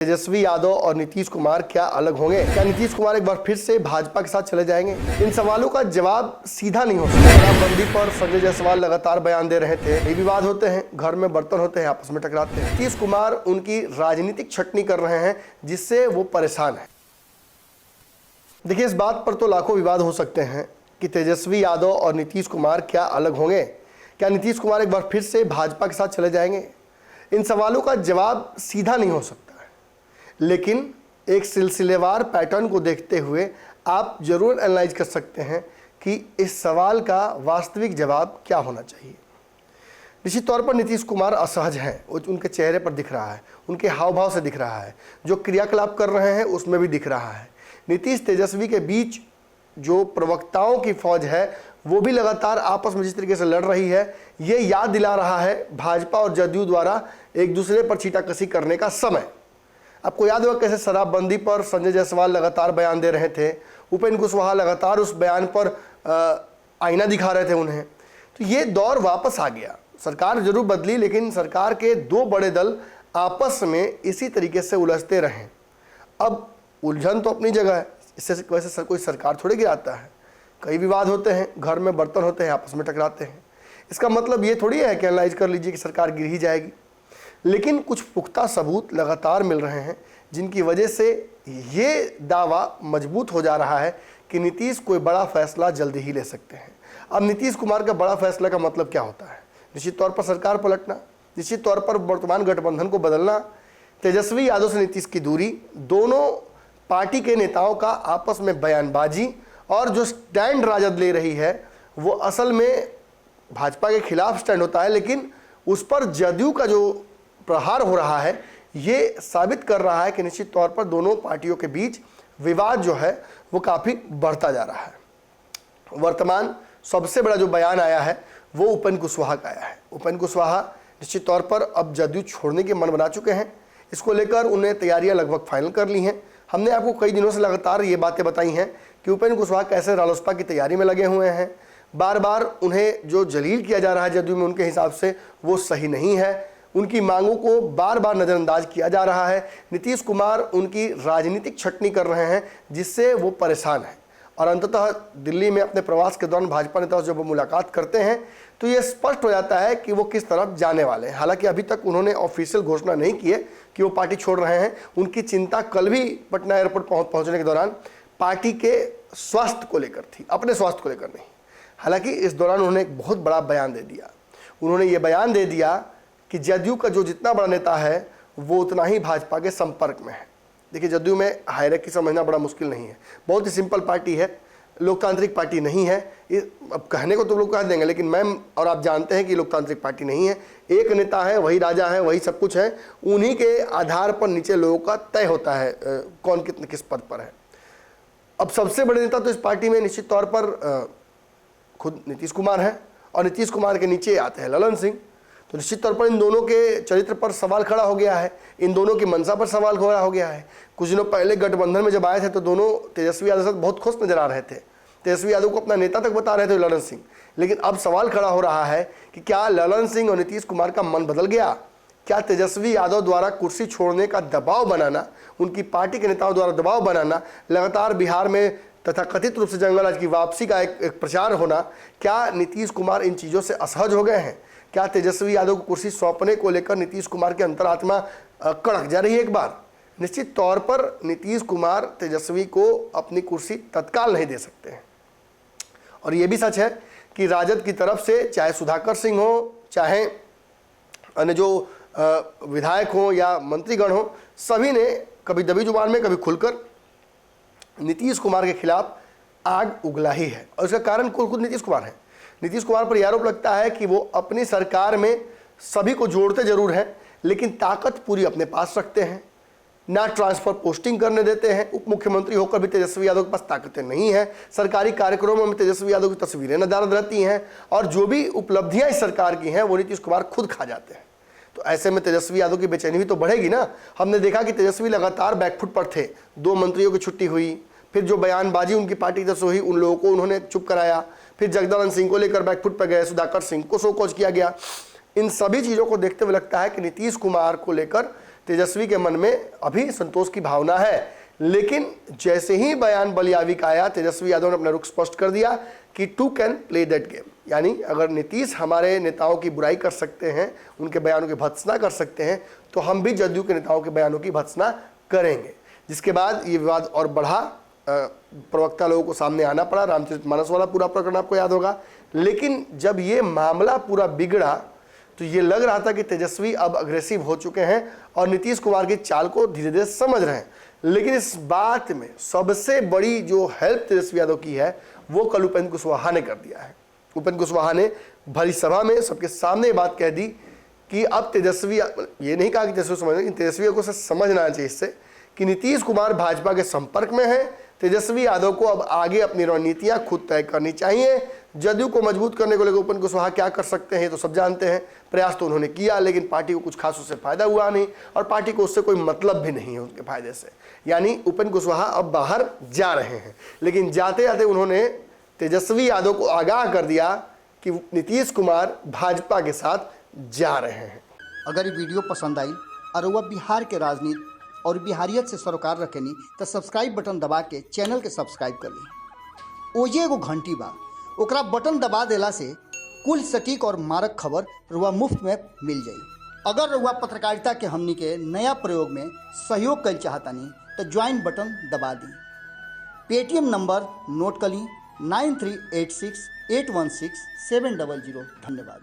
तेजस्वी यादव और नीतीश कुमार क्या अलग होंगे? क्या नीतीश कुमार एक बार फिर से भाजपा के साथ चले जाएंगे? इन सवालों का जवाब सीधा नहीं हो सकता। शराबबंदी पर संजय जायसवाल लगातार बयान दे रहे थे, ये विवाद होते हैं, घर में बर्तन होते हैं, आपस में टकराते हैं। नीतीश कुमार उनकी राजनीतिक छटनी कर रहे हैं जिससे वो परेशान है। देखिए, इस बात पर तो लाखों विवाद हो सकते हैं कि तेजस्वी यादव और नीतीश कुमार क्या अलग होंगे? क्या नीतीश कुमार एक बार फिर से भाजपा के साथ चले जाएंगे? इन सवालों का जवाब सीधा नहीं हो सकता है, लेकिन एक सिलसिलेवार पैटर्न को देखते हुए आप जरूर एनालाइज कर सकते हैं कि इस सवाल का वास्तविक जवाब क्या होना चाहिए। निश्चित तौर पर नीतीश कुमार असहज हैं, उनके चेहरे पर दिख रहा है, उनके हाव भाव से दिख रहा है, जो क्रियाकलाप कर रहे हैं उसमें भी दिख रहा है। नीतीश तेजस्वी के बीच जो प्रवक्ताओं की फौज है वो भी लगातार आपस में जिस तरीके से लड़ रही है, ये याद दिला रहा है भाजपा और जदयू द्वारा एक दूसरे पर छींटाकशी करने का समय। आपको याद होगा कैसे शराबबंदी पर संजय जायसवाल लगातार बयान दे रहे थे, उपेंद्र कुशवाहा लगातार उस बयान पर आईना दिखा रहे थे उन्हें। तो ये दौर वापस आ गया। सरकार जरूर बदली, लेकिन सरकार के दो बड़े दल आपस में इसी तरीके से उलझते रहे। अब उलझन तो अपनी जगह है, इससे वैसे कोई सरकार थोड़ी गिराता है। कई विवाद होते हैं, घर में बर्तन होते हैं, आपस में टकराते हैं। इसका मतलब ये थोड़ी है कि एनालाइज कर लीजिए कि सरकार गिर ही जाएगी। लेकिन कुछ पुख्ता सबूत लगातार मिल रहे हैं जिनकी वजह से ये दावा मजबूत हो जा रहा है कि नीतीश कोई बड़ा फैसला जल्दी ही ले सकते हैं। अब नीतीश कुमार का बड़ा फैसला का मतलब क्या होता है? निश्चित तौर पर सरकार पलटना, निश्चित तौर पर वर्तमान गठबंधन को बदलना, तेजस्वी यादव से नीतीश की दूरी, दोनों पार्टी के नेताओं का आपस में बयानबाजी, और जो स्टैंड राजद ले रही है वो असल में भाजपा के खिलाफ स्टैंड होता है, लेकिन उस पर जदयू का जो प्रहार हो रहा है ये साबित कर रहा है कि निश्चित तौर पर दोनों पार्टियों के बीच विवाद जो है वो काफ़ी बढ़ता जा रहा है। वर्तमान सबसे बड़ा जो बयान आया है वो उपेंद्र कुशवाहा का आया है। उपेंद्र कुशवाहा निश्चित तौर पर अब जदयू छोड़ने के मन बना चुके हैं। इसको लेकर उन्हें तैयारियां लगभग फाइनल कर ली हैं। हमने आपको कई दिनों से लगातार ये बातें बताई हैं कि उपेंद्र कुशवाहा कैसे रालोसपा की तैयारी में लगे हुए हैं। बार बार उन्हें जो जलील किया जा रहा है जदयू में उनके हिसाब से वो सही नहीं है। उनकी मांगों को बार बार नज़रअंदाज किया जा रहा है। नीतीश कुमार उनकी राजनीतिक छटनी कर रहे हैं जिससे वो परेशान हैं। और अंततः दिल्ली में अपने प्रवास के दौरान भाजपा नेताओं से जब वो मुलाकात करते हैं तो ये स्पष्ट हो जाता है कि वो किस तरफ जाने वाले हैं। हालांकि अभी तक उन्होंने ऑफिशियल घोषणा नहीं की है कि वो पार्टी छोड़ रहे हैं। उनकी चिंता कल भी पटना एयरपोर्ट पहुंचने के दौरान पार्टी के स्वास्थ्य को लेकर थी, अपने स्वास्थ्य को लेकर नहीं। हालांकि इस दौरान उन्होंने एक बहुत बड़ा बयान दे दिया। उन्होंने ये बयान दे दिया कि जदयू का जो जितना बड़ा नेता है वो उतना ही भाजपा के संपर्क में है। देखिए, जदयू में हायरार्की समझना बड़ा मुश्किल नहीं है, बहुत ही सिंपल पार्टी है, लोकतांत्रिक पार्टी नहीं है। अब कहने को तो लोग कह देंगे, लेकिन मैं और आप जानते हैं कि लोकतांत्रिक पार्टी नहीं है। एक नेता है, वही राजा है, वही सब कुछ है। उन्हीं के आधार पर नीचे लोगों का तय होता है कौन कितने किस पद पर है। अब सबसे बड़े नेता तो इस पार्टी में निश्चित तौर पर खुद नीतीश कुमार है, और नीतीश कुमार के नीचे आते हैं ललन सिंह। तो निश्चित तौर पर इन दोनों के चरित्र पर सवाल खड़ा हो गया है, इन दोनों की मंशा पर सवाल खड़ा हो गया है। कुछ दिनों पहले गठबंधन में जब आए थे तो दोनों तेजस्वी यादव से बहुत खुश नजर आ रहे थे। तेजस्वी यादव को अपना नेता तक बता रहे थे ललन सिंह। लेकिन अब सवाल खड़ा हो रहा है कि क्या ललन सिंह और नीतीश कुमार का मन बदल गया? क्या तेजस्वी यादव द्वारा कुर्सी छोड़ने का दबाव बनाना, उनकी पार्टी के नेताओं द्वारा दबाव बनाना, लगातार बिहार में तथा कथित रूप से जंगलराज की वापसी का एक प्रचार होना, क्या नीतीश कुमार इन चीज़ों से असहज हो गए हैं? क्या तेजस्वी यादव को कुर्सी सौंपने को लेकर नीतीश कुमार की अंतरात्मा कड़क जा रही है एक बार? निश्चित तौर पर नीतीश कुमार तेजस्वी को अपनी कुर्सी तत्काल नहीं दे सकते हैं। और ये भी सच है कि राजद की तरफ से चाहे सुधाकर सिंह हो, चाहे अन्य जो विधायक हो या मंत्रीगण हो, सभी ने कभी दबी जुबान में कभी खुलकर नीतीश कुमार के खिलाफ आग उगला ही है। और इसका कारण खुद नीतीश कुमार है। नीतीश कुमार पर यह आरोप लगता है कि वो अपनी सरकार में सभी को जोड़ते जरूर हैं, लेकिन ताकत पूरी अपने पास रखते हैं, ना ट्रांसफर पोस्टिंग करने देते हैं। उप मुख्यमंत्री होकर भी तेजस्वी यादव के पास ताकतें नहीं है। सरकारी कार्यक्रमों में तेजस्वी यादव की तस्वीरें नदारद रहती हैं, और जो भी उपलब्धियां इस सरकार की हैं वो नीतीश कुमार खुद खा जाते हैं। तो ऐसे में तेजस्वी यादव की बेचैनी भी तो बढ़ेगी ना। हमने देखा कि तेजस्वी लगातार बैकफुट पर थे, 2 मंत्रियों की छुट्टी हुई, फिर जो बयानबाजी उनकी पार्टी की तरफ से हुई उन लोगों को उन्होंने चुप कराया, फिर जगदानंद सिंह को लेकर बैकफुट पर गए, सुधाकर सिंह को शोकॉज किया गया। इन सभी चीज़ों को देखते हुए लगता है कि नीतीश कुमार को लेकर तेजस्वी के मन में अभी संतोष की भावना है। लेकिन जैसे ही बयान बलियावी का आया, तेजस्वी यादव ने अपना रुख स्पष्ट कर दिया कि to can play that game, यानी अगर नीतीश हमारे नेताओं की बुराई कर सकते हैं, उनके बयानों की भत्सना कर सकते हैं, तो हम भी जदयू के नेताओं के बयानों की भत्सना करेंगे। जिसके बाद ये विवाद और बढ़ा, प्रवक्ता लोगों को सामने आना पड़ा, रामचरितमानस वाला पूरा प्रकरण आपको याद होगा। लेकिन जब ये मामला पूरा बिगड़ा तो ये लग रहा था कि तेजस्वी अब अग्रेसिव हो चुके हैं और नीतीश कुमार की चाल को धीरे धीरे समझ रहे हैं। लेकिन इस बात में सबसे बड़ी जो हेल्प तेजस्वी यादव की है वो कल उपेंद्र कुशवाहा ने कर दिया है। उपेंद्र कुशवाहा ने भरी सभा में सबके सामने ये बात कह दी कि अब तेजस्वी, ये नहीं कहा कि तेजस्वी समझ, लेकिन तेजस्वी को समझना चाहिए इससे कि नीतीश कुमार भाजपा के संपर्क में है। तेजस्वी यादव को अब आगे अपनी रणनीतियां खुद तय करनी चाहिए। जदयू को मजबूत करने को लेकर उपेंद्र कुशवाहा क्या कर सकते हैं तो सब जानते हैं। प्रयास तो उन्होंने किया, लेकिन पार्टी को कुछ खास उससे फायदा हुआ नहीं और पार्टी को उससे कोई मतलब भी नहीं है उनके फायदे से। यानी उपेंद्र कुशवाहा अब बाहर जा रहे हैं, लेकिन जाते जाते उन्होंने तेजस्वी यादव को आगाह कर दिया कि नीतीश कुमार भाजपा के साथ जा रहे हैं। अगर ये वीडियो पसंद आई और वह बिहार के राजनीति और बिहारियत से सरोकार रखेनी तो सब्सक्राइब बटन दबा के चैनल के सब्सक्राइब कर ली। ओजे एगो घंटी बा, ओकरा बटन दबा देला से कुल सटीक और मारक खबर रुआ मुफ्त में मिल जाई। अगर रुआ पत्रकारिता के हमनी के नया प्रयोग में सहयोग कर चाहतानी तो ज्वाइन बटन दबा दी। पेटीएम नंबर नोट कर ली 9386816700। धन्यवाद।